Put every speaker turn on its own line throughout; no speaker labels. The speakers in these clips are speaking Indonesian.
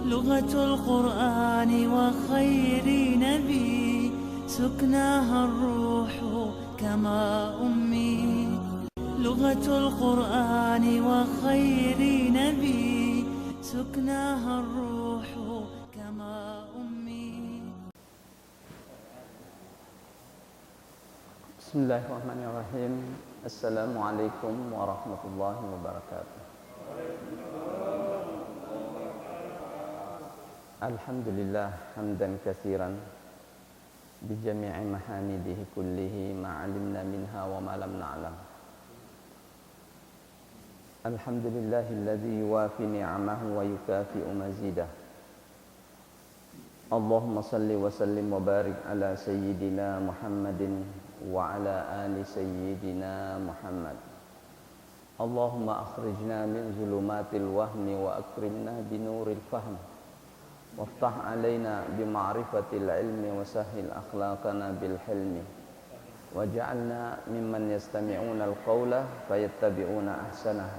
لغة القرآن وخير نبي سكناها الروح كما أمي لغة القرآن وخير نبي سكناها الروح كما أمي.
Bismillahirrahmanirrahim. Assalamualaikum warahmatullahi wabarakatuh. Alhamdulillah hamdan katsiran bi jami'i mahamidihi kullihi ma 'alimna minha wa ma lam na'lam. Alhamdulillahilladzi yuwafi ni'amahu wa yukafi'u mazidah. Allahumma salli wa sallim wa barik ala sayyidina Muhammadin wa ala ali sayyidina Muhammad. Allahumma akhrijna min zulumatil wahmi wa akrimna binuril fahm. Waftah alaina bima'rifatil ilmi wa sahil akhlaqana bil hilmi. Waj'alna mimman yastami'una al-qawla fayattabi'una ahsanah.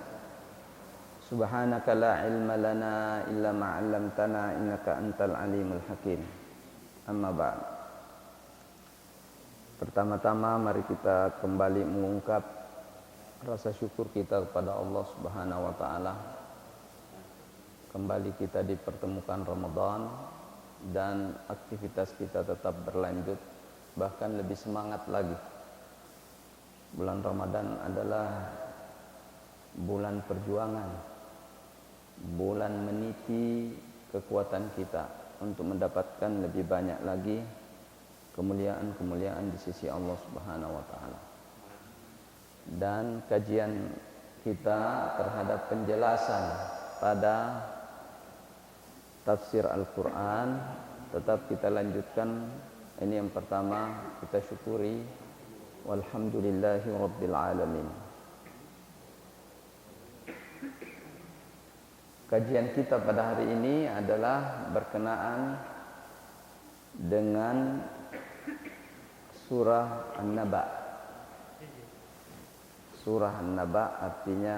Subhanaka la ilma lana illa ma 'allamtana innaka antal alimul hakim. Amma ba'd. Pertama-tama mari kita kembali mengungkap rasa syukur kita kepada Allah Subhanahu wa taala. Kembali kita dipertemukan Ramadan dan aktivitas kita tetap berlanjut, bahkan lebih semangat lagi. Bulan Ramadan adalah bulan perjuangan, bulan meniti kekuatan kita untuk mendapatkan lebih banyak lagi kemuliaan-kemuliaan di sisi Allah Subhanahu wa taala. Dan kajian kita terhadap penjelasan pada tafsir Al-Quran tetap kita lanjutkan. Ini yang pertama, kita syukuri walhamdulillahi rabbil alamin. Kajian kita pada hari ini adalah berkenaan dengan surah An-Naba. Surah An-Naba artinya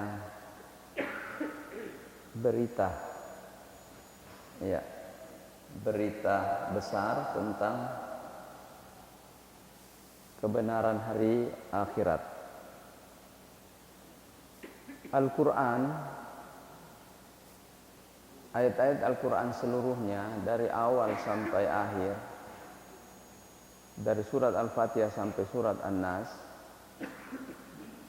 berita. Ya, berita besar tentang kebenaran hari akhirat. Al-Quran, ayat-ayat Al-Quran seluruhnya dari awal sampai akhir, dari surat Al-Fatihah sampai surat An-Nas,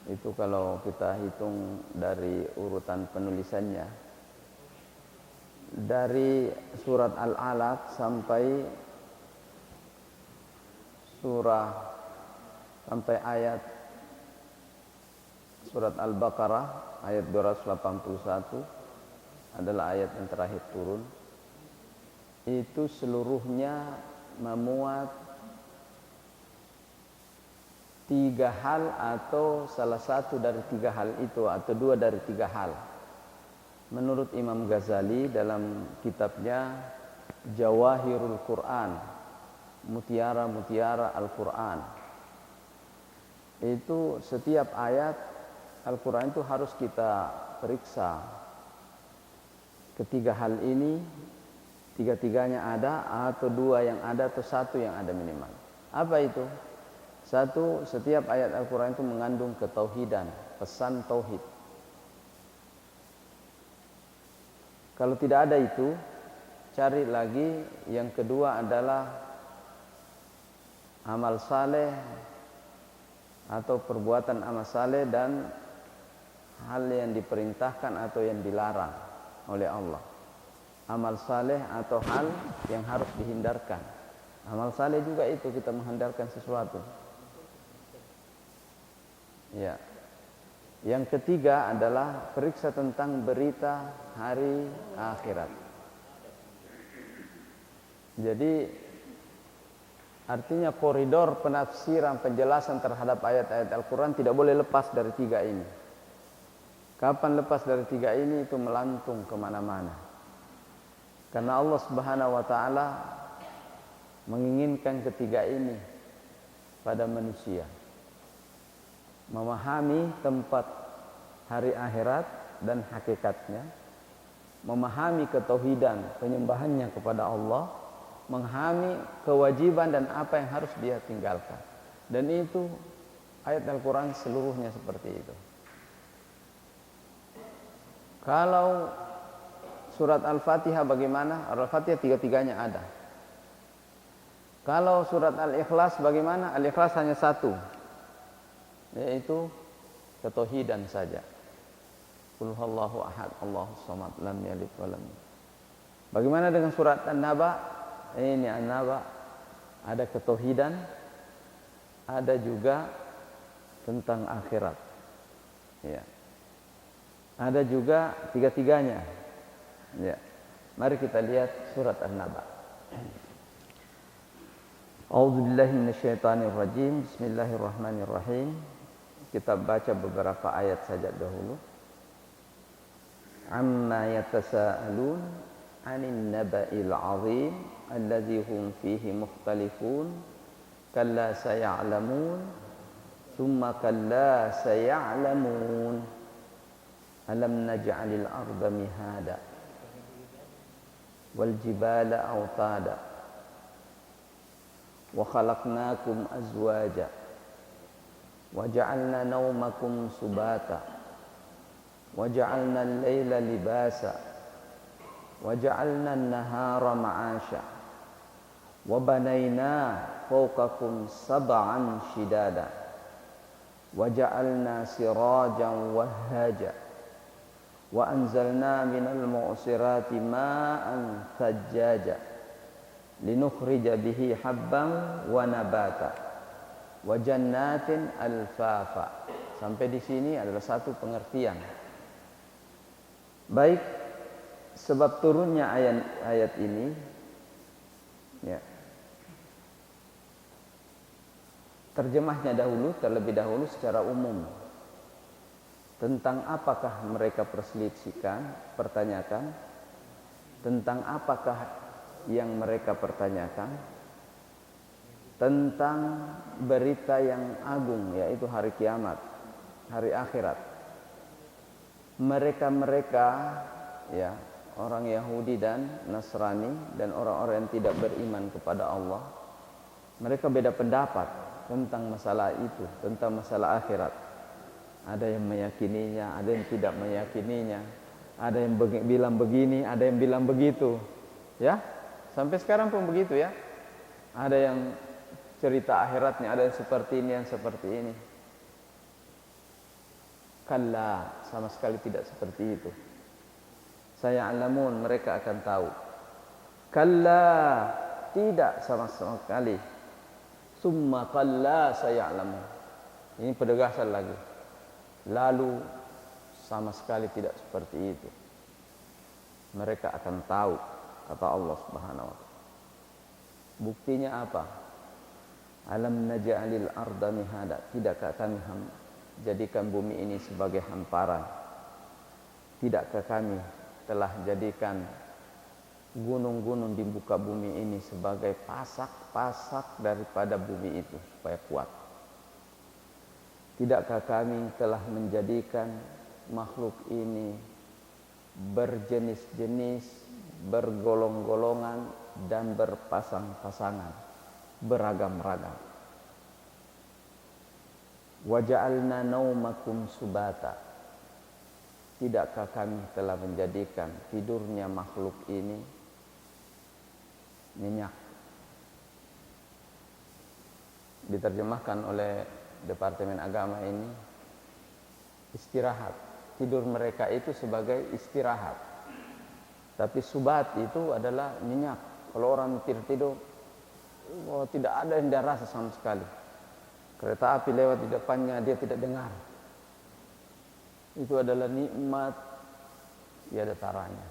itu kalau kita hitung dari urutan penulisannya, dari surat Al-Alaq sampai ayat surat Al-Baqarah ayat 281 adalah ayat yang terakhir turun. Itu seluruhnya memuat tiga hal atau salah satu dari tiga hal itu, atau dua dari tiga hal. Menurut Imam Ghazali dalam kitabnya Jawahirul Quran, mutiara-mutiara Al-Quran, itu setiap ayat Al-Quran itu harus kita periksa. Ketiga hal ini, tiga-tiganya ada, atau dua yang ada, atau satu yang ada minimal. Apa itu? Satu, setiap ayat Al-Quran itu mengandung ketauhidan, pesan tauhid. Kalau tidak ada itu, cari lagi. Yang kedua adalah amal saleh atau perbuatan amal saleh dan hal yang diperintahkan atau yang dilarang oleh Allah. Amal saleh atau hal yang harus dihindarkan. Amal saleh juga itu kita menghindarkan sesuatu. Ya. Yang ketiga adalah periksa tentang berita hari akhirat. Jadi artinya koridor penafsiran penjelasan terhadap ayat-ayat Al-Quran tidak boleh lepas dari tiga ini. Kapan lepas dari tiga ini itu melantung kemana-mana. Karena Allah Subhanahu wa ta'ala menginginkan ketiga ini pada manusia. Memahami tempat hari akhirat dan hakikatnya, memahami ketauhidan, penyembahannya kepada Allah, memahami kewajiban dan apa yang harus dia tinggalkan. Dan itu ayat Al-Quran seluruhnya seperti itu. Kalau surat Al-Fatihah bagaimana? Al-Fatihah tiga-tiganya ada. Kalau surat Al-Ikhlas bagaimana? Al-Ikhlas hanya satu, yaitu ketauhidan saja. Qul huwallahu ahad, Allahus samad, lam yalid wa lam yulad. Bagaimana dengan surat An-Naba? Ini An-Naba ada ketauhidan, ada juga tentang akhirat. Ya. Ada juga tiga-tiganya. Ya. Mari kita lihat surat An-Naba. A'udzubillahi minasyaitonirrajim. Bismillahirrahmanirrahim. Kita baca beberapa ayat saja dahulu. Amma yatasaalun 'anil naba'il 'azim alladzi hum fihi mukhtalifun kalla saya'lamun thumma kalla saya'lamun alam naj'alil arda mihada wal jibala awtada wa khalaqnakum azwaja wa ja'alna nawmakum subata wa ja'alna al-laila libasa wa ja'alna an-nahara ma'asha wa banayna fawqakum sab'an shidada wa ja'alna sirajan wahhaja wa anzalna minal mu'sirati ma'an thajjaja linukhrija bihi habban wa nabata wa jannatin alfafa. Sampai di sini adalah satu pengertian. Baik, sebab turunnya ayat ini ya. Terjemahnya terlebih dahulu secara umum. Tentang apakah mereka pertanyakan? Tentang apakah yang mereka pertanyakan? Tentang berita yang agung, yaitu hari kiamat, hari akhirat. Mereka ya, orang Yahudi dan Nasrani dan orang-orang yang tidak beriman kepada Allah, mereka beda pendapat tentang masalah itu, tentang masalah akhirat. Ada yang meyakininya, ada yang tidak meyakininya, ada yang bilang begini, ada yang bilang begitu. Ya, sampai sekarang pun begitu ya. Ada yang cerita akhiratnya, ada yang seperti ini, yang seperti ini. Kalla, sama sekali tidak seperti itu. Saya'lamun, mereka akan tahu. Kalla, tidak sama sekali. Summa kalla saya'lamun. Ini penegasan lagi. Lalu sama sekali tidak seperti itu. Mereka akan tahu, kata Allah Subhanahu wa taala. Buktinya apa? Alam naj'alil arda mihada. Tidakkah kami jadikan bumi ini sebagai hamparan? Tidakkah kami telah jadikan gunung-gunung di muka bumi ini sebagai pasak-pasak daripada bumi itu supaya kuat? Tidakkah kami telah menjadikan makhluk ini berjenis-jenis, bergolong-golongan dan berpasang-pasangan, beragam-ragam. Wa ja'alna naumakum subata. Tidakkah kami telah menjadikan tidurnya makhluk ini nyenyak? Diterjemahkan oleh Departemen Agama ini istirahat. Tidur mereka itu sebagai istirahat. Tapi subat itu adalah nyenyak. Kalau orang tidur, tidak ada yang dia rasa sama sekali. Kereta api lewat di depannya, dia tidak dengar. Itu adalah nikmat tiada taranya,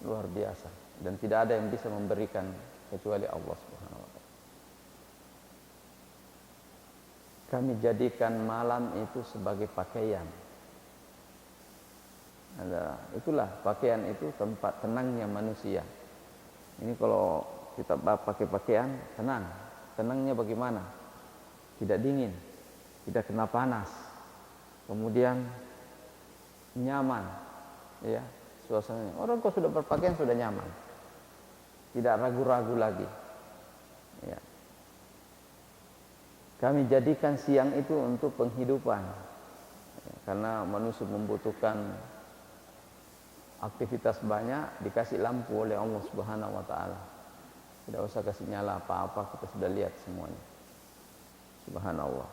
luar biasa. Dan tidak ada yang bisa memberikan kecuali Allah Subhanahu wa taala. Kami jadikan malam itu sebagai pakaian. Itulah pakaian itu tempat tenangnya manusia. Ini kalau kita pakai pakaian tenang. Tenangnya bagaimana? Tidak dingin, tidak kena panas. Kemudian nyaman, ya, suasananya. Orang kok sudah berpakaian sudah nyaman, tidak ragu-ragu lagi. Ya. Kami jadikan siang itu untuk penghidupan, ya, karena manusia membutuhkan aktivitas banyak, dikasih lampu oleh Allah Subhanahu wa taala. Tidak usah kasih nyala apa-apa, kita sudah lihat semuanya. Subhanallah.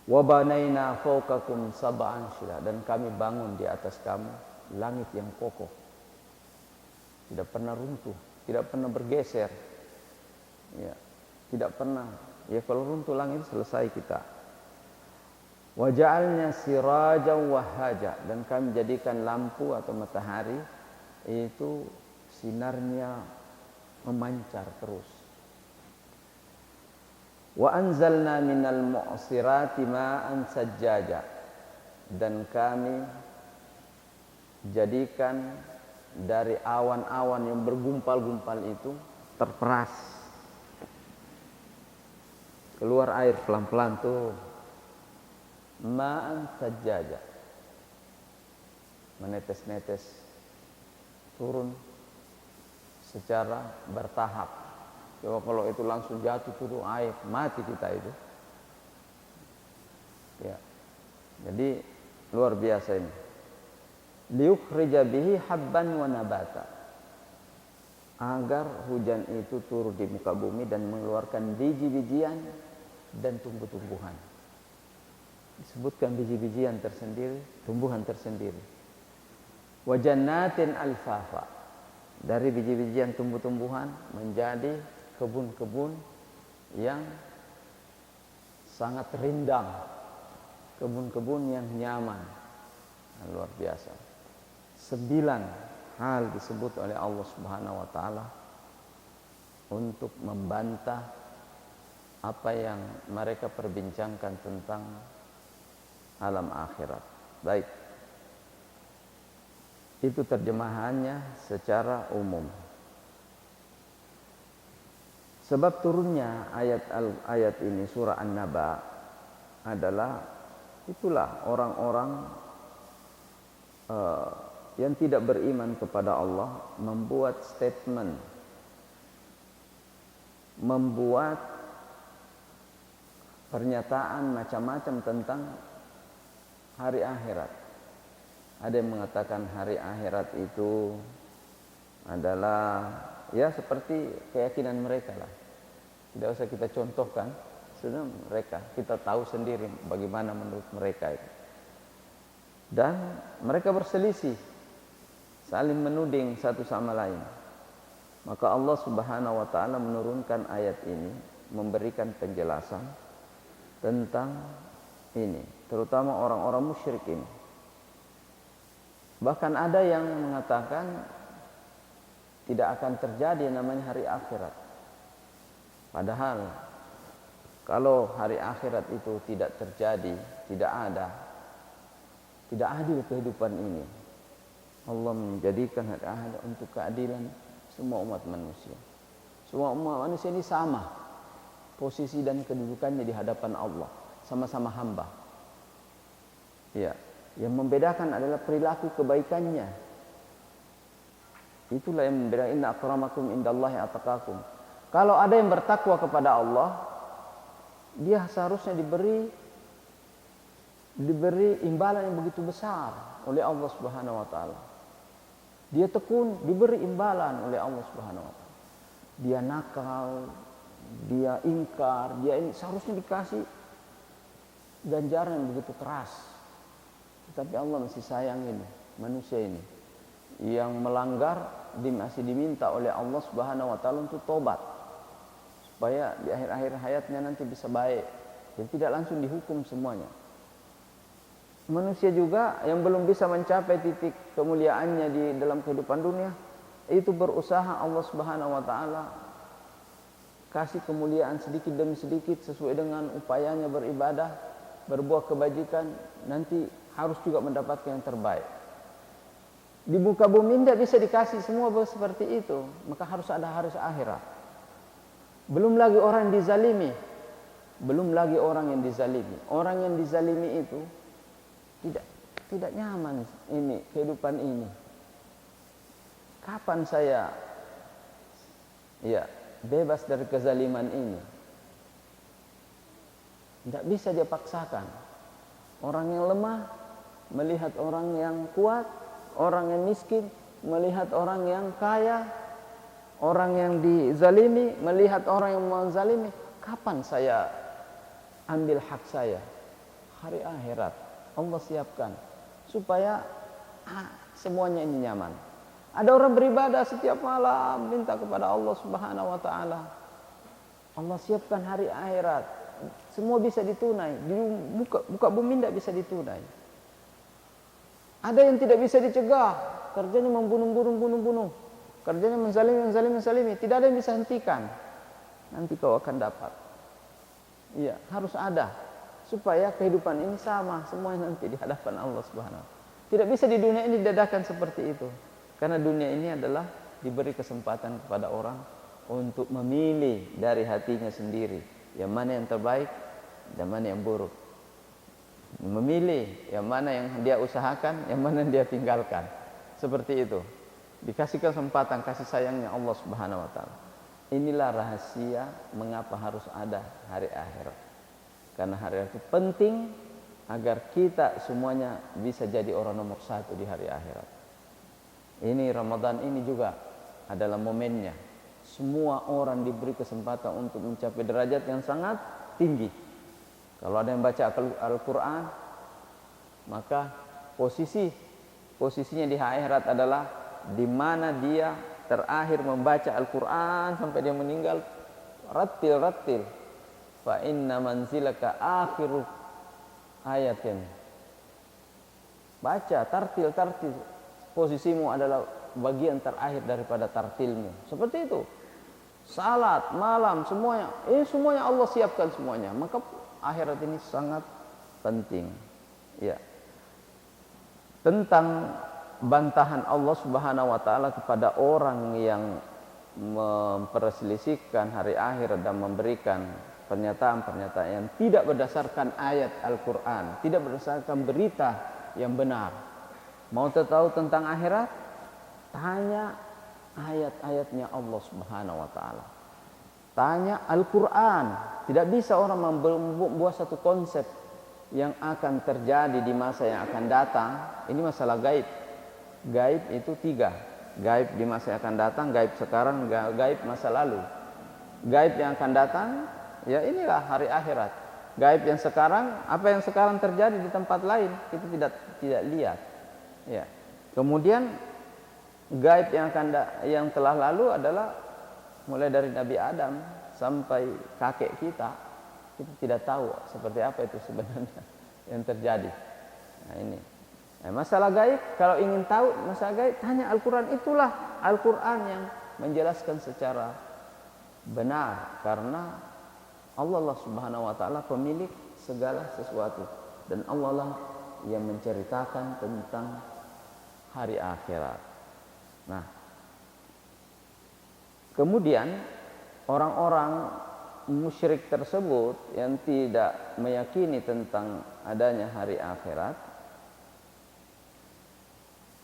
Wa banaina fawqakum sab'an syidad, dan kami bangun di atas kamu langit yang kokoh. Tidak pernah runtuh, tidak pernah bergeser. Ya, tidak pernah. Ya kalau runtuh langit selesai kita. Wa ja'alna sirajan wahaja, dan kami jadikan lampu atau matahari itu sinarnya memancar terus. Wa anzalna minal mu'sirati ma'an sajjaja, dan kami jadikan dari awan-awan yang bergumpal-gumpal itu terperas, keluar air pelan-pelan tuh, ma'an sajjaja, menetes-netes turun secara bertahap. Coba kalau itu langsung jatuh turun air, mati kita itu. Ya. Jadi luar biasa ini. Liukhrija bihi habban wa nabata, agar hujan itu turun di muka bumi dan mengeluarkan biji-bijian dan tumbuh-tumbuhan. Disebutkan biji-bijian tersendiri, tumbuhan tersendiri. Wa jannatin alfafa, dari biji-bijian tumbuh-tumbuhan menjadi kebun-kebun yang sangat rindang, kebun-kebun yang nyaman. Nah, luar biasa. 9 hal disebut oleh Allah Subhanahu wa taala untuk membantah apa yang mereka perbincangkan tentang alam akhirat. Baik. Itu terjemahannya secara umum. Sebab turunnya ayat ini surah An-Naba adalah itulah orang-orang yang tidak beriman kepada Allah membuat statement, membuat pernyataan macam-macam tentang hari akhirat. Ada yang mengatakan hari akhirat itu adalah ya seperti keyakinan mereka lah. Tidak usah kita contohkan, sudah mereka, kita tahu sendiri bagaimana menurut mereka itu. Dan mereka berselisih, saling menuding satu sama lain. Maka Allah Subhanahu wa taala menurunkan ayat ini, memberikan penjelasan tentang ini, terutama orang-orang musyrik ini. Bahkan ada yang mengatakan tidak akan terjadi yang namanya hari akhirat. Padahal kalau hari akhirat itu tidak terjadi, tidak ada, tidak adil kehidupan ini. Allah menjadikan hari akhirat untuk keadilan semua umat manusia. Semua umat manusia ini sama posisi dan kedudukannya di hadapan Allah, sama-sama hamba. Ya, yang membedakan adalah perilaku kebaikannya. Itulah yang membedakan, inna akramakum indallahi atqakum. Kalau ada yang bertakwa kepada Allah, dia seharusnya diberi imbalan yang begitu besar oleh Allah Subhanahu wa taala. Dia tekun, diberi imbalan oleh Allah Subhanahu wa taala. Dia nakal, dia ingkar, dia ini seharusnya dikasih ganjaran yang begitu keras. Tetapi Allah masih sayang ini, manusia ini yang melanggar masih diminta oleh Allah Subhanahu wa taala untuk tobat, supaya di akhir-akhir hayatnya nanti bisa baik dan tidak langsung dihukum semuanya. Manusia juga yang belum bisa mencapai titik kemuliaannya di dalam kehidupan dunia, itu berusaha Allah Subhanahu wa taala kasih kemuliaan sedikit demi sedikit sesuai dengan upayanya beribadah, berbuat kebajikan, nanti harus juga mendapatkan yang terbaik. Di muka bumi tidak bisa dikasih semua seperti itu, maka harus ada hari akhirat. Belum lagi orang yang dizalimi, belum lagi orang yang dizalimi. Orang yang dizalimi itu tidak nyaman ini kehidupan ini. Kapan saya bebas dari kezaliman ini? Tidak bisa dia paksakan. Orang yang lemah melihat orang yang kuat, orang yang miskin melihat orang yang kaya, orang yang dizalimi melihat orang yang menzalimi. Kapan saya ambil hak saya? Hari akhirat Allah siapkan supaya semuanya ini nyaman. Ada orang beribadah setiap malam minta kepada Allah Subhanahu wa taala. Allah siapkan hari akhirat. Semua bisa ditunai. Di muka bumi tidak bisa ditunai. Ada yang tidak bisa dicegah. Kerjanya membunuh. Kerjanya menzalimi. Tidak ada yang bisa hentikan. Nanti kau akan dapat. Iya, harus ada. Supaya kehidupan ini sama. Semuanya nanti di hadapan Allah Subhanahu wa taala. Tidak bisa di dunia ini didadakan seperti itu. Karena dunia ini adalah diberi kesempatan kepada orang untuk memilih dari hatinya sendiri. Yang mana yang terbaik dan mana yang buruk. Memilih yang mana yang dia usahakan, yang mana yang dia tinggalkan. Seperti itu. Dikasih kesempatan kasih sayangnya Allah Subhanahu wa taala. Inilah rahasia mengapa harus ada hari akhirat. Karena hari akhirat itu penting agar kita semuanya bisa jadi orang nomor 1 di hari akhirat. Ini Ramadan ini juga adalah momennya. Semua orang diberi kesempatan untuk mencapai derajat yang sangat tinggi. Kalau ada yang baca Al-Quran, maka posisinya di akhirat adalah di mana dia terakhir membaca Al-Quran sampai dia meninggal. Rattil. Fa inna manzilaka akhiru ayatin. Baca tartil. Posisimu adalah bagian terakhir daripada tartilmu. Seperti itu. Salat, malam, semuanya. Ini semuanya Allah siapkan semuanya. Maka akhirat ini sangat penting. Ya. Tentang bantahan Allah Subhanahu wa taala kepada orang yang memperselisihkan hari akhirat dan memberikan pernyataan-pernyataan yang tidak berdasarkan ayat Al-Quran, tidak berdasarkan berita yang benar. Mau tahu tentang akhirat? Tanya ayat-ayatnya Allah Subhanahu wa taala. Tanya Al-Quran. Tidak bisa orang membuat satu konsep yang akan terjadi di masa yang akan datang. Ini masalah gaib. Gaib itu 3. Gaib di masa yang akan datang, gaib sekarang, gaib masa lalu. Gaib yang akan datang, ya inilah hari akhirat. Gaib yang sekarang, apa yang sekarang terjadi di tempat lain, kita tidak lihat. Ya. Kemudian gaib yang telah lalu adalah mulai dari Nabi Adam sampai kakek kita tidak tahu seperti apa itu sebenarnya yang terjadi. Nah ini. Masalah gaib, kalau ingin tahu masalah gaib, tanya Al-Quran. Itulah Al-Quran yang menjelaskan secara benar. Karena Allah Subhanahu wa ta'ala pemilik segala sesuatu. Dan Allah lah yang menceritakan tentang hari akhirat. Nah, kemudian orang-orang musyrik tersebut yang tidak meyakini tentang adanya hari akhirat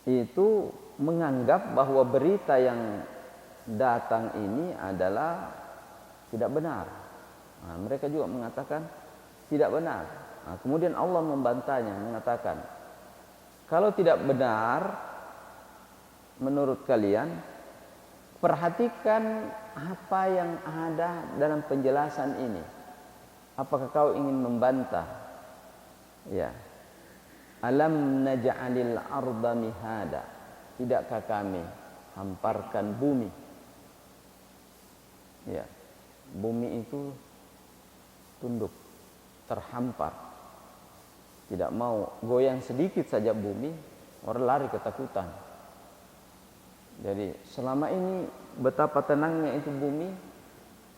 itu menganggap bahwa berita yang datang ini adalah tidak benar. Nah, mereka juga mengatakan tidak benar. Nah, kemudian Allah membantahnya, mengatakan, kalau tidak benar menurut kalian, perhatikan apa yang ada dalam penjelasan ini. Apakah kau ingin membantah? Ya. Alam naj'alil arda mihada. Tidakkah kami hamparkan bumi? Ya. Bumi itu tunduk, terhampar. Tidak mau goyang sedikit saja bumi, orang lari ketakutan. Jadi selama ini betapa tenangnya itu bumi,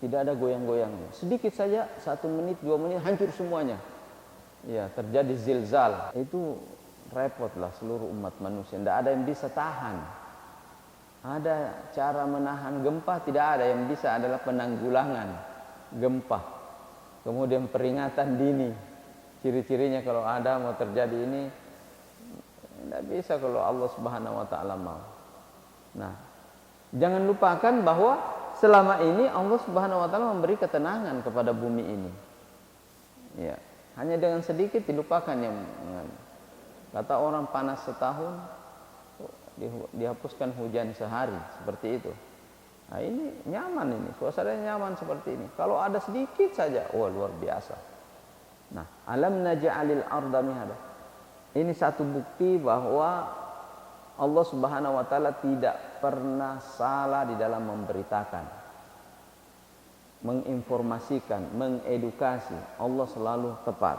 tidak ada goyang-goyangnya. Sedikit saja, 1 menit, 2 menit, hancur semuanya. Ya, terjadi zilzal. Itu repotlah seluruh umat manusia. Tidak ada yang bisa tahan. Ada cara menahan gempa, tidak ada. Yang bisa adalah penanggulangan gempa. Kemudian peringatan dini. Ciri-cirinya kalau ada mau terjadi ini, bisa kalau Allah Subhanahu wa taala mau. Nah, jangan lupakan bahwa selama ini Allah Subhanahu wa taala memberi ketenangan kepada bumi ini. Ya, hanya dengan sedikit dilupakan yang kata orang panas setahun dihapuskan hujan sehari, seperti itu. Nah, ini nyaman, ini suasananya nyaman seperti ini. Kalau ada sedikit saja, wah luar biasa. Nah, alam naj'alil arda mihada. Ini satu bukti bahwa Allah Subhanahu wa taala tidak pernah salah di dalam memberitakan, menginformasikan, mengedukasi. Allah selalu tepat.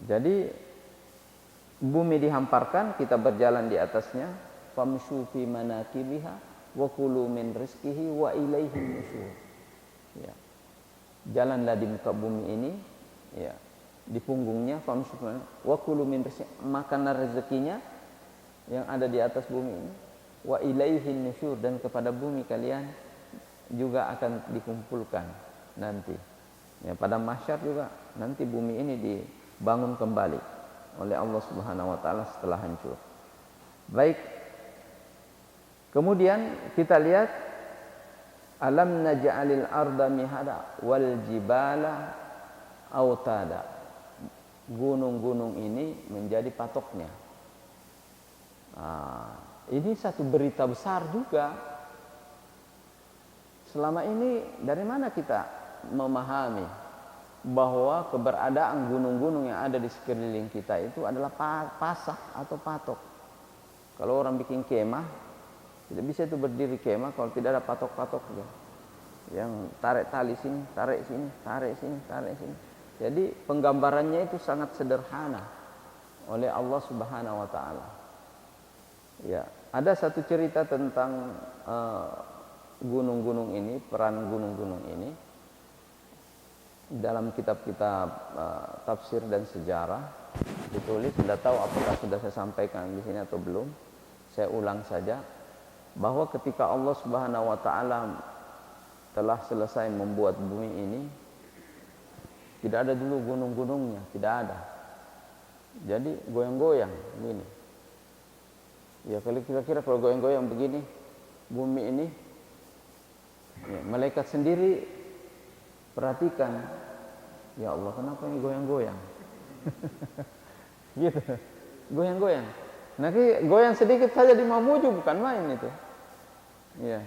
Jadi bumi dihamparkan, kita berjalan di atasnya. Famshu fi manakibiha wa kulu min rizqihi wa ilaihi nusyur. Ya. Jalanlah di muka bumi ini, ya, di punggungnya famshu wa kulu min rizqihi, makanlah rezekinya yang ada di atas bumi ini, wa ilaihi nusyur, dan kepada bumi kalian juga akan dikumpulkan nanti. Ya, pada mahsyar juga nanti bumi ini dibangun kembali oleh Allah Subhanahu wa taala setelah hancur. Baik. Kemudian kita lihat alam naj'alil arda mihada wal jibala autada. Gunung-gunung ini menjadi patoknya. Ini satu berita besar juga. Selama ini dari mana kita memahami bahwa keberadaan gunung-gunung yang ada di sekeliling kita itu adalah pasak atau patok. Kalau orang bikin kemah, tidak bisa itu berdiri kemah kalau tidak ada patok-patok yang tarik tali sini, tarik sini, tarik sini, tarik sini. Jadi penggambarannya itu sangat sederhana oleh Allah Subhanahu wa taala. Ya, ada satu cerita tentang gunung-gunung ini, peran gunung-gunung ini dalam kitab-kitab tafsir dan sejarah ditulis. Tidak tahu apakah sudah saya sampaikan di sini atau belum. Saya ulang saja bahwa ketika Allah Subhanahu wa taala telah selesai membuat bumi ini, tidak ada dulu gunung-gunungnya, tidak ada. Jadi goyang-goyang begini. Ya, kalau kira-kira kalau goyang-goyang begini bumi ini, ya, malaikat sendiri perhatikan, ya Allah kenapa ini goyang-goyang? Gitu, goyang-goyang. Nanti goyang sedikit saja di Mamuju bukan main itu. Ya,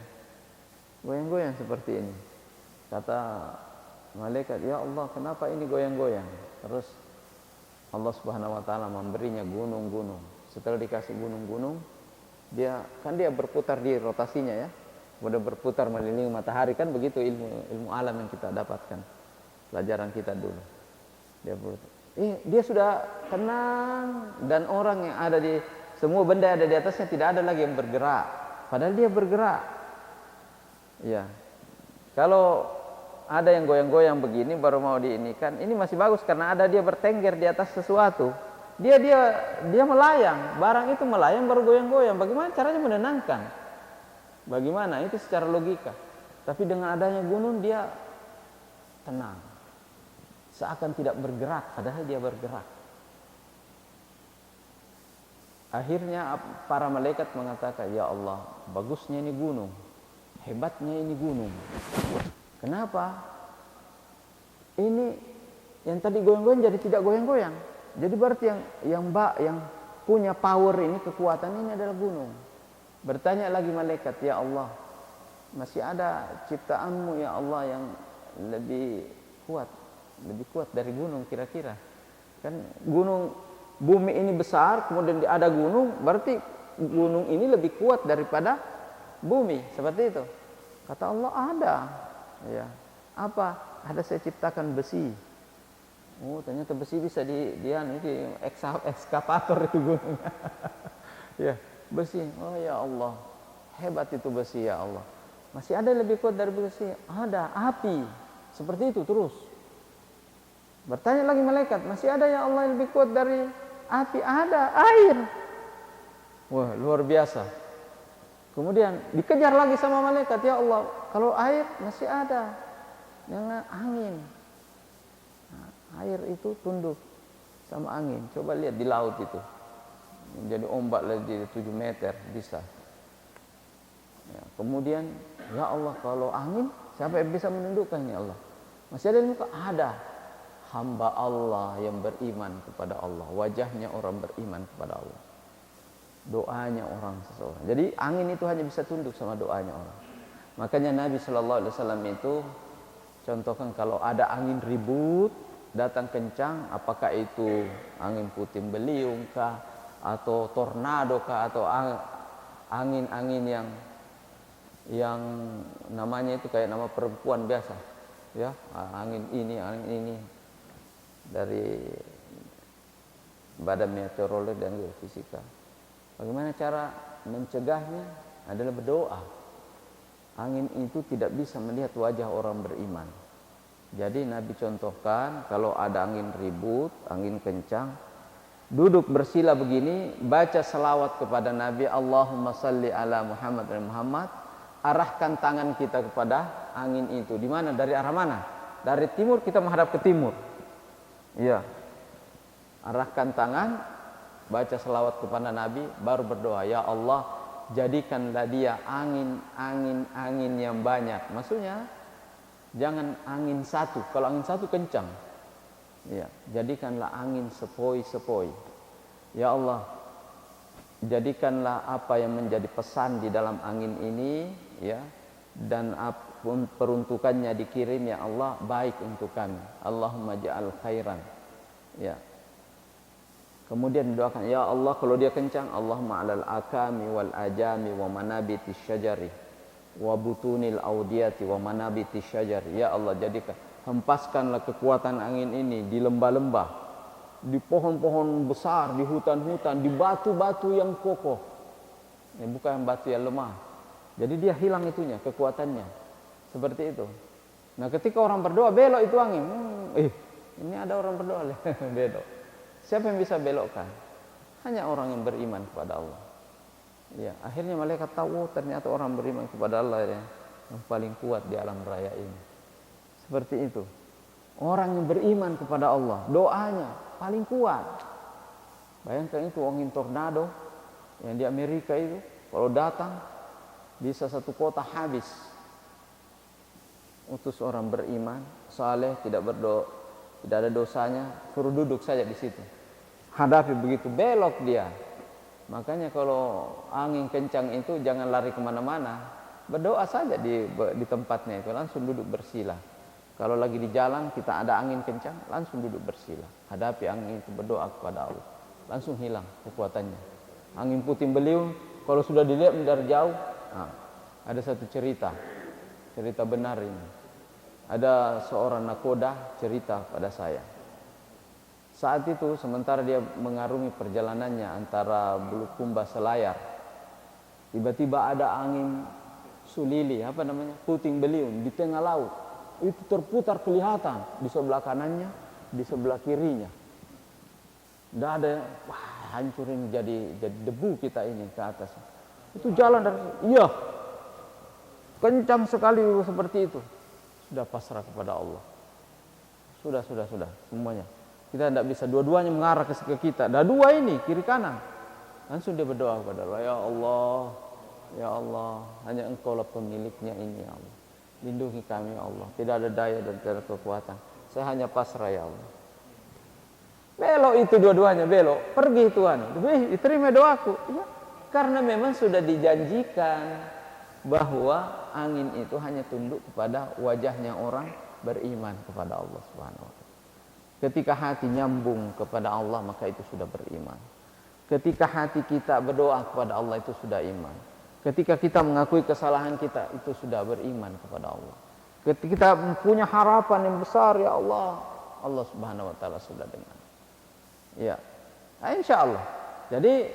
goyang-goyang seperti ini. Kata malaikat, ya Allah kenapa ini goyang-goyang? Terus Allah Subhanahu wa taala memberinya gunung-gunung. Setelah dikasih gunung-gunung, dia berputar di rotasinya, ya. Udah berputar mengelilingi matahari, kan begitu ilmu alam yang kita dapatkan. Pelajaran kita dulu. Dia sudah tenang, dan orang yang ada di semua benda yang ada di atasnya tidak ada lagi yang bergerak. Padahal dia bergerak. Ya. Kalau ada yang goyang-goyang begini baru mau diinikan, ini masih bagus karena ada dia bertengger di atas sesuatu. Dia melayang, barang itu melayang baru goyang-goyang. Bagaimana caranya menenangkan? Bagaimana? Itu secara logika. Tapi dengan adanya gunung dia tenang. Seakan tidak bergerak, padahal dia bergerak. Akhirnya para malaikat mengatakan, ya Allah, bagusnya ini gunung, hebatnya ini gunung. Kenapa? Ini yang tadi goyang-goyang jadi tidak goyang-goyang. Jadi berarti yang punya power ini, kekuatan ini adalah gunung. Bertanya lagi malaikat, ya Allah, masih ada ciptaanmu ya Allah yang lebih kuat dari gunung kira-kira? Kan gunung, bumi ini besar, kemudian ada gunung, berarti gunung ini lebih kuat daripada bumi, seperti itu. Kata Allah, ada. Ya. Apa? Ada saya ciptakan besi. Oh, ternyata besi bisa di ekskavator itu gunung. Ya, besi. Oh ya Allah, hebat itu besi ya Allah. Masih ada lebih kuat dari besi? Ada, api. Seperti itu terus. Bertanya lagi malaikat, masih ada ya Allah yang lebih kuat dari api? Ada, air. Wah, luar biasa. Kemudian dikejar lagi sama malaikat, ya Allah, kalau air masih ada dengan angin. Nah, air itu tunduk sama angin. Coba lihat di laut itu. jadi ombak lebih 7 meter bisa. Ya, kemudian ya Allah, kalau angin siapa yang bisa menundukkan ya Allah? Masih ada muka? Ada. Hamba Allah yang beriman kepada Allah, wajahnya orang beriman kepada Allah, doanya orang seseorang. Jadi angin itu hanya bisa tunduk sama doanya orang. Makanya Nabi Shallallahu Alaihi Wasallam itu contohkan kalau ada angin ribut datang kencang, apakah itu angin puting beliung kah, atau tornado kah, atau angin-angin yang namanya itu kayak nama perempuan biasa, ya, angin ini dari Badan Meteorologi dan Geofisika. Bagaimana cara mencegahnya? Adalah berdoa. Angin itu tidak bisa melihat wajah orang beriman. Jadi Nabi contohkan kalau ada angin ribut, angin kencang, duduk bersila begini, baca selawat kepada Nabi, Allahumma salli ala Muhammad dan Muhammad, arahkan tangan kita kepada angin itu. Di mana? Dari arah mana? Dari timur kita menghadap ke timur. Iya. Arahkan tangan, baca selawat kepada Nabi, baru berdoa, ya Allah, jadikanlah dia angin yang banyak. Maksudnya jangan angin satu. Kalau angin satu kencang, ya, jadikanlah angin sepoi-sepoi. Ya Allah, jadikanlah apa yang menjadi pesan di dalam angin ini, ya, dan peruntukannya dikirim ya Allah baik untuk kami. Allahumma ja'al khairan. Ya. Kemudian doakan, ya Allah, kalau dia kencang, Allahumma 'alal akami wal ajami wa manabitis syajari wa butunil audiyati wa manabitis syajari. Ya Allah, jadikan, hempaskanlah kekuatan angin ini di lembah-lembah, di pohon-pohon besar, di hutan-hutan, di batu-batu yang kokoh. Ini bukan batu yang lemah. Jadi dia hilang itunya, kekuatannya. Seperti itu. Nah, ketika orang berdoa belok itu angin. Ini ada orang berdoa belok. Siapa yang bisa belokkan? Hanya orang yang beriman kepada Allah. Ya, akhirnya malaikat tahu ternyata orang beriman kepada Allah yang paling kuat di alam raya ini. Seperti itu. Orang yang beriman kepada Allah, doanya paling kuat. Bayangkan itu angin tornado yang di Amerika itu, kalau datang bisa satu kota habis. Utus orang beriman, saleh, tidak ada dosanya, suruh duduk saja di situ. Hadapi begitu, belok dia. Makanya kalau angin kencang itu jangan lari kemana-mana, berdoa saja di tempatnya itu, langsung duduk bersila. Kalau lagi di jalan kita ada angin kencang, langsung duduk bersila. Hadapi angin itu, berdoa kepada Allah, langsung hilang kekuatannya. Angin puting beliung kalau sudah dilihat dari jauh, ada satu cerita benar ini. Ada seorang nakoda cerita pada saya. Saat itu sementara dia mengarungi perjalanannya antara Bulukumba Selayar, tiba-tiba ada angin sulili, puting beliung di tengah laut. Itu terputar kelihatan di sebelah kanannya, di sebelah kirinya. Tidak ada, hancurin jadi debu kita ini ke atas. Itu jalan dari, iya, kencang sekali seperti itu. Sudah pasrah kepada Allah. Sudah semuanya. Kita tidak bisa dua-duanya mengarah ke kita. Ada dua ini, kiri kanan. Langsung dia berdoa kepada Allah, ya Allah, hanya Engkau lah pemiliknya ini ya Allah. Lindungi kami ya Allah. Tidak ada daya dan tidak ada kekuatan. Saya hanya pasrah ya Allah. Belok itu dua-duanya, belok. Pergi Tuhan. Diterima doaku. Ya, karena memang sudah dijanjikan bahwa angin itu hanya tunduk kepada wajahnya orang beriman kepada Allah Subhanahu wa taala. Ketika hati nyambung kepada Allah, maka itu sudah beriman. Ketika hati kita berdoa kepada Allah, itu sudah iman. Ketika kita mengakui kesalahan kita, itu sudah beriman kepada Allah. Ketika kita punya harapan yang besar, ya Allah, Allah Subhanahu wa taala sudah dengar. Ya. Nah, insyaallah. Jadi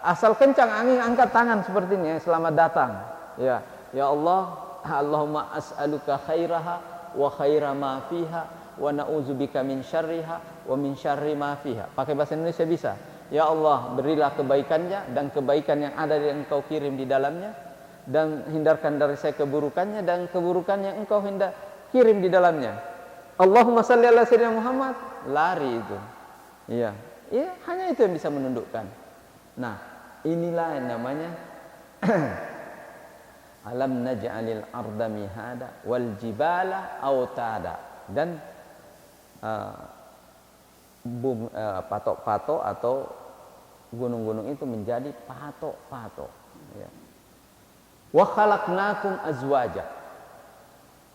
asal kencang angin, angkat tangan seperti ini, selamat datang. Ya Allah, Allahumma as'aluka khairaha wa khaira ma fiha wa na'udzubika min syarriha wa min syarri ma fiha. Pakai bahasa Indonesia bisa. Ya Allah, berilah kebaikannya dan kebaikan yang ada yang Engkau kirim di dalamnya, dan hindarkan dari saya keburukannya dan keburukan yang Engkau kirim di dalamnya. Allahumma salli ala sayyidina Muhammad. Lari itu. Iya, hanya itu yang bisa menundukkan. Nah, inilah yang namanya alam naj'alil arda mihada wal jibala autada, dan patok-patok atau gunung-gunung itu menjadi patok-patok, ya. Wa khalaqnakum azwaja.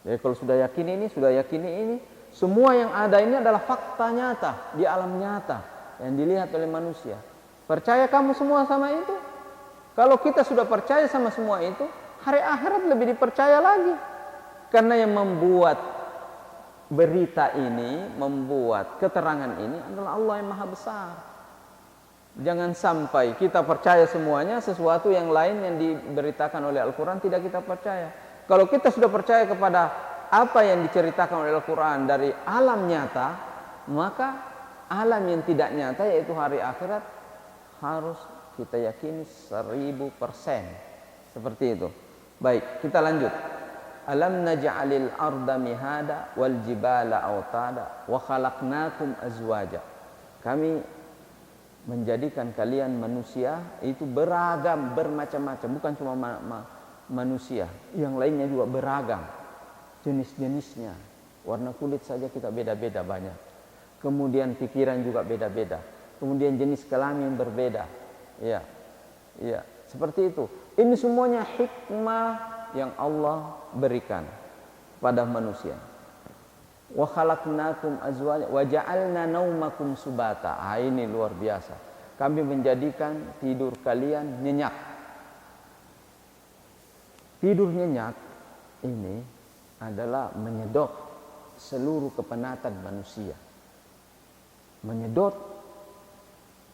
Jadi kalau sudah yakini ini, semua yang ada ini adalah fakta nyata di alam nyata yang dilihat oleh manusia. Percaya kamu semua sama itu? Kalau kita sudah percaya sama semua itu, hari akhirat lebih dipercaya lagi. Karena yang membuat berita ini, membuat keterangan ini adalah Allah yang Maha Besar. Jangan sampai kita percaya semuanya, sesuatu yang lain yang diberitakan oleh Al-Quran tidak kita percaya. Kalau kita sudah percaya kepada apa yang diceritakan oleh Al-Quran dari alam nyata, maka alam yang tidak nyata yaitu hari akhirat harus kita yakini 1000%. Seperti itu. Baik, kita lanjut. Alam naj'alil arda mihada wal jibala autada wa khalaqnakum azwaja. Kami menjadikan kalian manusia itu beragam, bermacam-macam, bukan cuma manusia, yang lainnya juga beragam jenis-jenisnya. Warna kulit saja kita beda-beda banyak. Kemudian pikiran juga beda-beda. Kemudian jenis kelamin berbeda. Ya. Ya, seperti itu. Ini semuanya hikmah yang Allah berikan pada manusia. Wa khalaqnakum azwaja wa ja'alna naumakum subata. Ini luar biasa. Kami menjadikan tidur kalian nyenyak. Tidur nyenyak ini adalah menyedot seluruh kepenatan manusia. Menyedot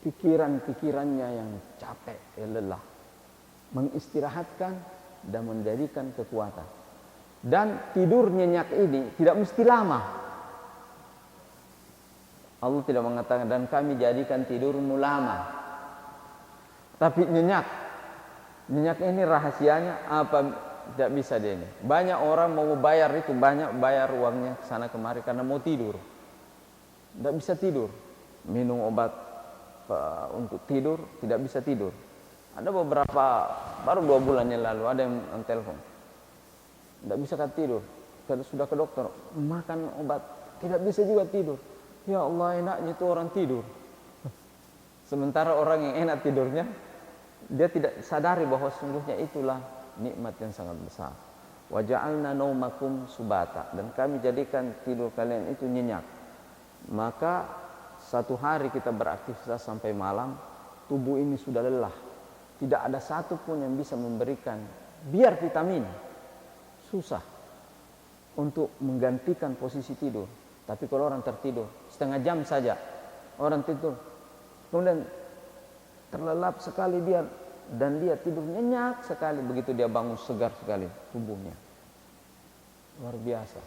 pikiran-pikirannya yang capek, lelah. Mengistirahatkan dan menjadikan kekuatan. Dan tidur nyenyak ini tidak mesti lama. Allah tidak mengatakan dan kami jadikan tidurmu lama. Tapi nyenyak. Nyenyak ini rahasianya apa? Tidak bisa dia ini. Banyak orang mau bayar itu, banyak bayar uangnya ke sana kemari karena mau tidur. Tidak bisa tidur. Minum obat untuk tidur, tidak bisa tidur. Ada beberapa, baru 2 bulan yang lalu ada yang telepon. Tidak bisa tidur. Kalau sudah ke dokter, makan obat, tidak bisa juga tidur. Ya Allah, enaknya itu orang tidur. Sementara orang yang enak tidurnya, dia tidak sadari bahwa sungguhnya itulah nikmat yang sangat besar. Wa ja'alna naumakum subata, dan kami jadikan tidur kalian itu nyenyak. Maka satu hari kita beraktivitas sampai malam, tubuh ini sudah lelah. Tidak ada satu pun yang bisa memberikan biar vitamin. Susah untuk menggantikan posisi tidur. Tapi kalau orang tertidur setengah jam saja, orang tidur kemudian terlelap sekali dia, dan dia tidur nyenyak sekali, begitu dia bangun segar sekali tubuhnya. Luar biasa.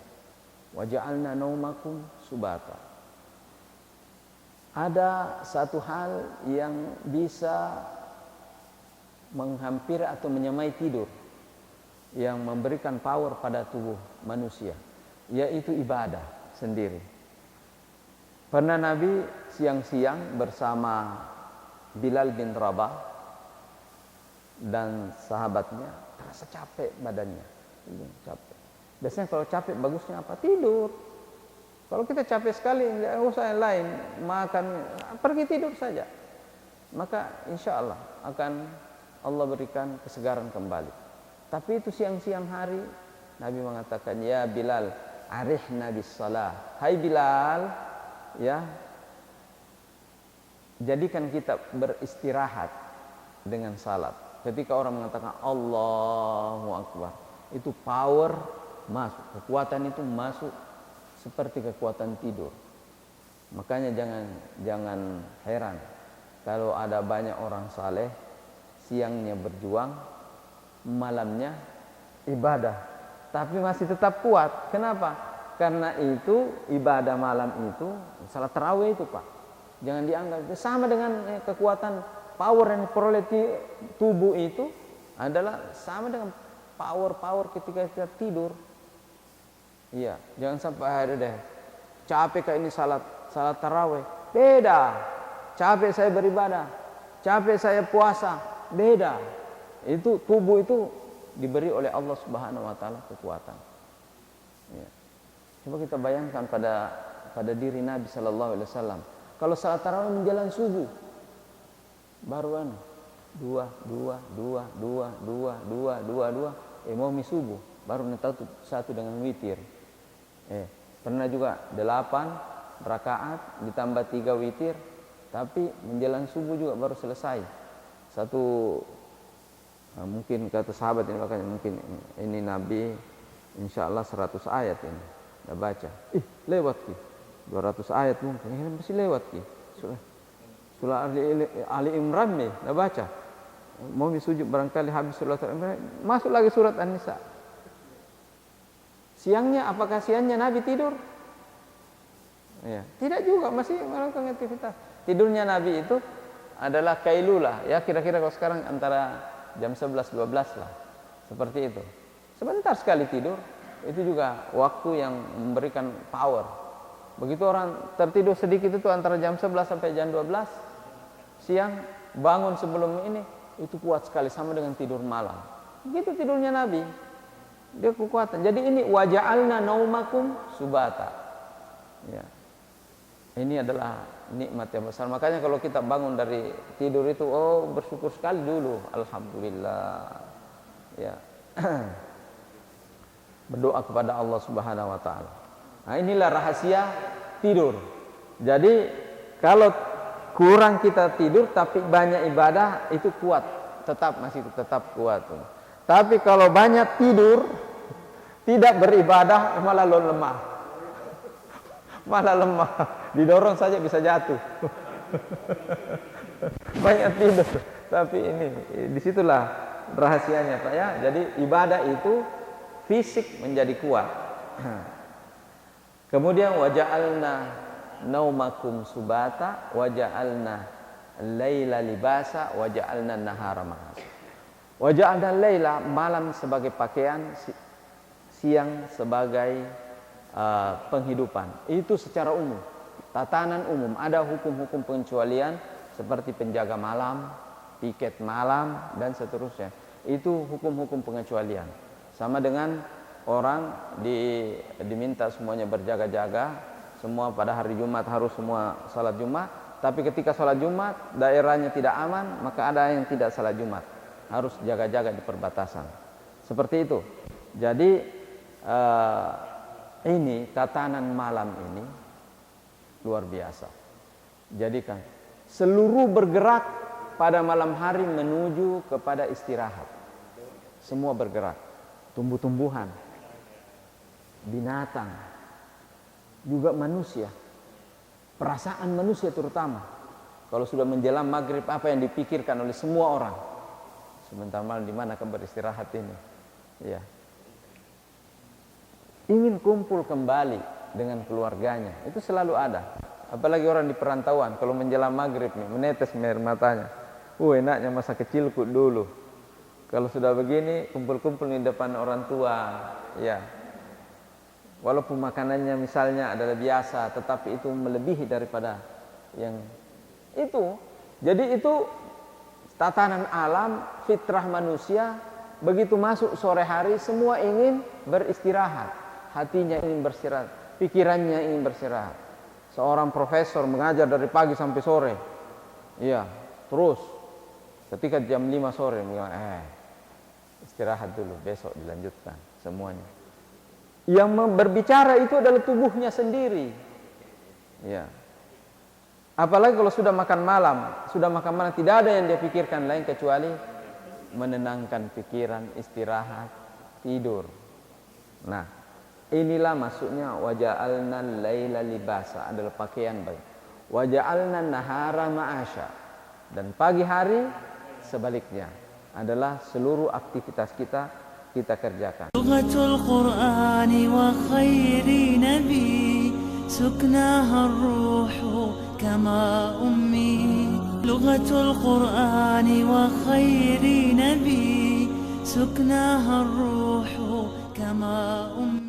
Wa ja'alna naumakum subata. Ada satu hal yang bisa menghampiri atau menyamai tidur, yang memberikan power pada tubuh manusia, yaitu ibadah sendiri. Pernah Nabi siang-siang bersama Bilal bin Rabah dan sahabatnya, terasa capek badannya. Capek. Biasanya kalau capek bagusnya apa? Tidur. Kalau kita capek sekali, tidak usah yang lain, makan, pergi tidur saja. Maka insya Allah akan Allah berikan kesegaran kembali. Tapi itu siang-siang hari Nabi mengatakan, ya Bilal, arihna bis salah. Hai Bilal, ya, jadikan kita beristirahat dengan salat. Ketika orang mengatakan Allahu Akbar, itu power masuk, kekuatan itu masuk seperti kekuatan tidur. Makanya jangan heran kalau ada banyak orang saleh siangnya berjuang, malamnya ibadah, tapi masih tetap kuat. Kenapa? Karena itu ibadah malam itu, salat tarawih itu Pak, jangan dianggap sama dengan kekuatan power yang diperoleh tubuh itu adalah sama dengan power ketika kita tidur. Iya, jangan sampai ada deh capek kayak ini salat tarawih. Beda, capek saya beribadah. capek saya puasa. Beda. Itu tubuh itu diberi oleh Allah Subhanahu wa taala kekuatan. Ya. Coba kita bayangkan pada diri Nabi sallallahu alaihi wasallam. Kalau salat tarawih menjelang subuh baru dua, mau subuh baru satu dengan witir. Pernah juga 8 rakaat ditambah 3 witir, tapi menjelang subuh juga baru selesai. Satu mungkin kata sahabat ini, makanya mungkin ini Nabi insya Allah 100 ayat ini dah baca. Lewat ki 200 ayat mungkin masih lewat ki. Surah Ali Imran nih dah baca. Mau sujud barangkali habis surat Al-Imran, masuk lagi surat An-Nisa. Siangnya, apakah siangnya Nabi tidur? Ya, tidak juga, masih melakukan aktivitas. Tidurnya Nabi itu adalah kailulah, ya kira-kira kalau sekarang antara jam 11-12 lah. Seperti itu. Sebentar sekali tidur, itu juga waktu yang memberikan power. Begitu orang tertidur sedikit itu antara jam 11 sampai jam 12 siang, bangun sebelum ini, itu kuat sekali, sama dengan tidur malam. Begitu tidurnya Nabi, dia kekuatan. Jadi ini waja'alna naumakum subata. Ya. Ini adalah nikmat yang besar. Makanya kalau kita bangun dari tidur itu, bersyukur sekali dulu, alhamdulillah. Ya. Berdoa kepada Allah Subhanahu wa taala. Nah, inilah rahasia tidur. Jadi kalau kurang kita tidur tapi banyak ibadah, itu kuat, masih tetap kuat. Tapi kalau banyak tidur tidak beribadah malah lemah. Malah lemah, didorong saja bisa jatuh. Banyak tidur, tapi ini disitulah rahasianya Pak ya. Jadi ibadah itu fisik menjadi kuat. Kemudian waja'alna naumakum subata waja'alna laila libasa waja'alna nahara ma'asa. Waja'alna laila, malam sebagai pakaian, siang sebagai penghidupan. Itu secara umum, tatanan umum. Ada hukum-hukum pengecualian seperti penjaga malam, piket malam, dan seterusnya. Itu hukum-hukum pengecualian. Sama dengan orang diminta semuanya berjaga-jaga, semua pada hari Jumat harus semua salat Jumat. Tapi ketika salat Jumat daerahnya tidak aman, maka ada yang tidak salat Jumat, harus jaga-jaga di perbatasan. Seperti itu. Jadi ini tatanan malam ini luar biasa. Jadi kan seluruh bergerak pada malam hari menuju kepada istirahat. Semua bergerak. Tumbuh-tumbuhan, binatang, juga manusia. Perasaan manusia terutama. Kalau sudah menjelang maghrib, apa yang dipikirkan oleh semua orang? Sebentar malam di mana akan beristirahat ini? Ya. Ingin kumpul kembali dengan keluarganya, itu selalu ada. Apalagi orang di perantauan, kalau menjelang maghrib nih, menetes air matanya. Enaknya masa kecilku dulu. Kalau sudah begini, kumpul-kumpul di depan orang tua, ya. Walaupun makanannya misalnya adalah biasa, tetapi itu melebihi daripada yang itu. Jadi itu tatanan alam, fitrah manusia. Begitu masuk sore hari, semua ingin beristirahat. Hatinya ingin beristirahat, pikirannya ingin beristirahat. Seorang profesor mengajar dari pagi sampai sore, iya, terus ketika jam 5 sore bilang, istirahat dulu, besok dilanjutkan semuanya. Yang berbicara itu adalah tubuhnya sendiri, ya. Apalagi kalau sudah makan malam, tidak ada yang dia pikirkan lain kecuali menenangkan pikiran, istirahat, tidur. Nah, inilah maksudnya waja'alna laila libasa, adalah pakaian bagi. Waja'alna nahara ma'asya, dan pagi hari sebaliknya adalah seluruh aktivitas kita kerjakan.
Lughatul Qur'ani wa khairi nabi suknaha ar-ruhu kama ummi. Lughatul Qur'ani wa khairi nabi suknaha ar-ruhu kama ummi.